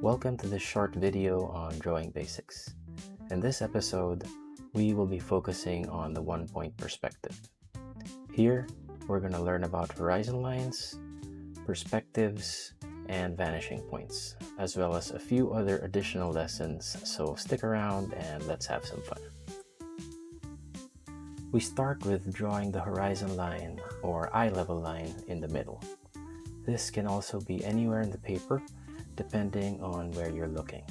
Welcome to this short video on drawing basics. In this episode, we will be focusing on the one-point perspective. Here, we're going to learn about horizon lines, perspectives, and vanishing points, as well as a few other additional lessons, so stick around and let's have some fun. We start with drawing the horizon line or eye level line in the middle. This can also be anywhere in the paper, depending on where you're looking.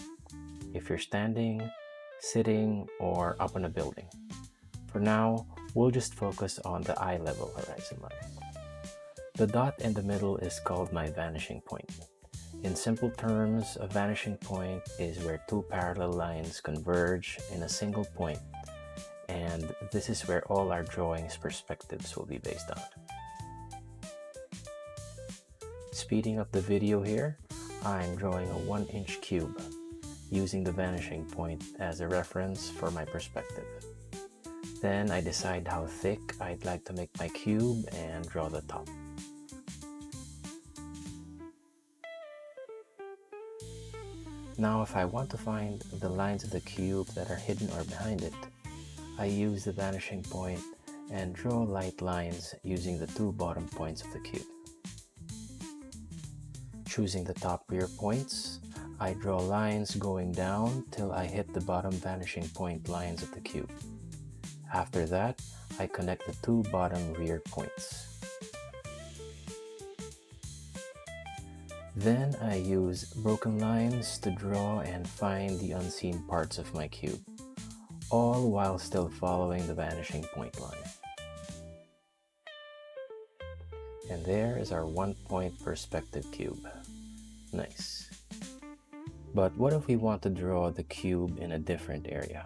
If you're standing, sitting, or up on a building. For now, we'll just focus on the eye level horizon line. The dot in the middle is called my vanishing point. In simple terms, a vanishing point is where two parallel lines converge in a single point, and this is where all our drawing's perspectives will be based on. Speeding up the video here, I'm drawing a 1-inch cube, using the vanishing point as a reference for my perspective. Then I decide how thick I'd like to make my cube and draw the top. Now if I want to find the lines of the cube that are hidden or behind it, I use the vanishing point and draw light lines using the two bottom points of the cube. Choosing the top rear points, I draw lines going down till I hit the bottom vanishing point lines of the cube. After that, I connect the two bottom rear points. Then I use broken lines to draw and find the unseen parts of my cube, all while still following the vanishing point line. And there is our one-point perspective cube. Nice. But what if we want to draw the cube in a different area?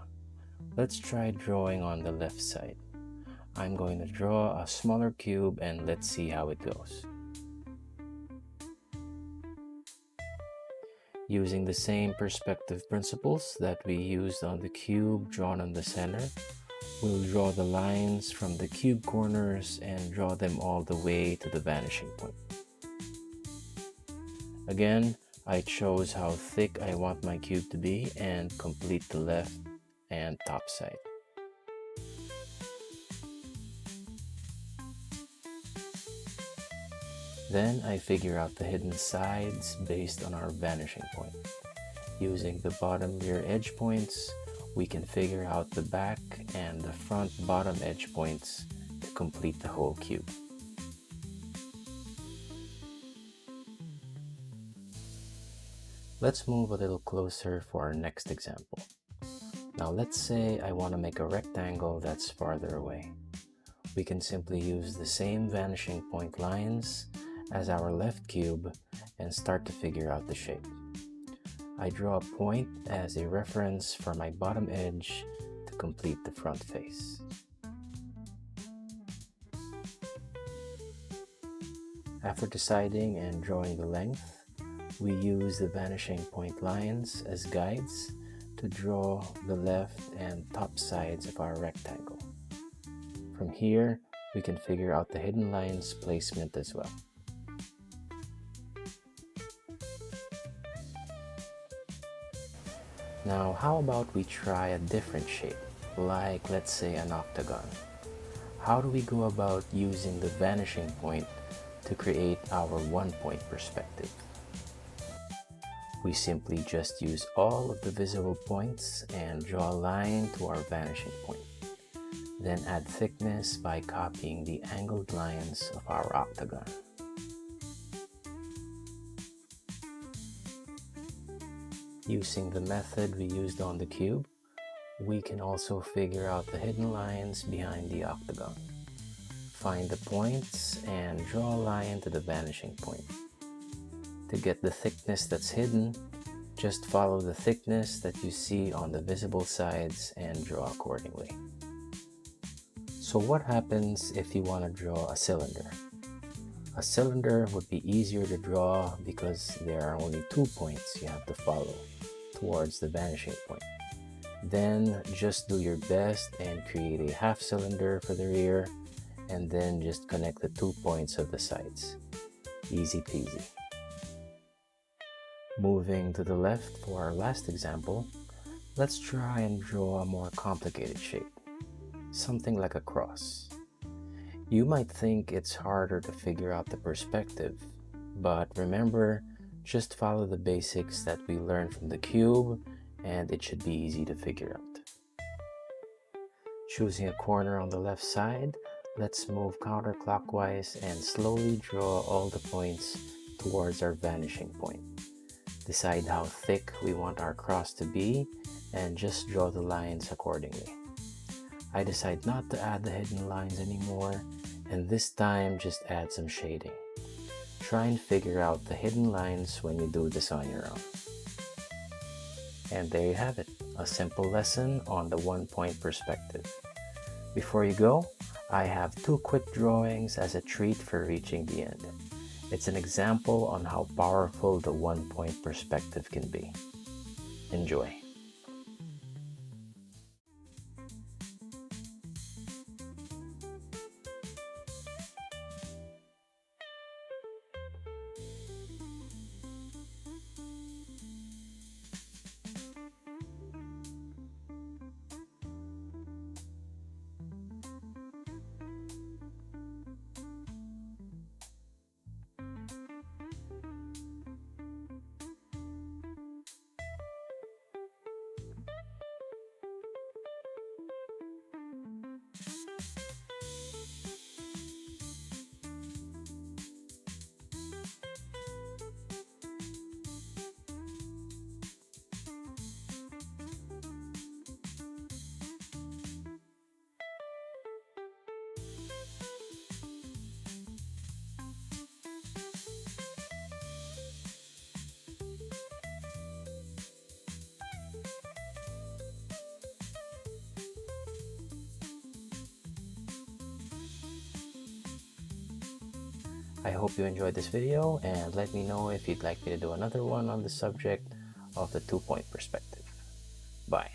Let's try drawing on the left side. I'm going to draw a smaller cube and let's see how it goes. Using the same perspective principles that we used on the cube drawn on the center, we'll draw the lines from the cube corners and draw them all the way to the vanishing point. Again, I chose how thick I want my cube to be and complete the left and top side. Then I figure out the hidden sides based on our vanishing point. Using the bottom rear edge points, we can figure out the back and the front bottom edge points to complete the whole cube. Let's move a little closer for our next example. Now let's say I want to make a rectangle that's farther away. We can simply use the same vanishing point lines as our left cube and start to figure out the shape. I draw a point as a reference for my bottom edge to complete the front face. After deciding and drawing the length, we use the vanishing point lines as guides to draw the left and top sides of our rectangle. From here, we can figure out the hidden lines placement as well. Now, how about we try a different shape, like let's say an octagon? How do we go about using the vanishing point to create our one-point perspective? We simply just use all of the visible points and draw a line to our vanishing point. Then add thickness by copying the angled lines of our octagon. Using the method we used on the cube, we can also figure out the hidden lines behind the octagon. Find the points and draw a line to the vanishing point. To get the thickness that's hidden, just follow the thickness that you see on the visible sides and draw accordingly. So what happens if you want to draw a cylinder? A cylinder would be easier to draw because there are only 2 points you have to follow towards the vanishing point. Then just do your best and create a half cylinder for the rear, and then just connect the 2 points of the sides. Easy peasy. Moving to the left for our last example, let's try and draw a more complicated shape, something like a cross. You might think it's harder to figure out the perspective, but remember, just follow the basics that we learned from the cube and it should be easy to figure out. Choosing a corner on the left side, let's move counterclockwise and slowly draw all the points towards our vanishing point. Decide how thick we want our cross to be and just draw the lines accordingly. I decide not to add the hidden lines anymore, and this time just add some shading. Try and figure out the hidden lines when you do this on your own. And there you have it, a simple lesson on the one-point perspective. Before you go, I have 2 quick drawings as a treat for reaching the end. It's an example on how powerful the one-point perspective can be. Enjoy! I hope you enjoyed this video and let me know if you'd like me to do another one on the subject of the 2-point perspective. Bye.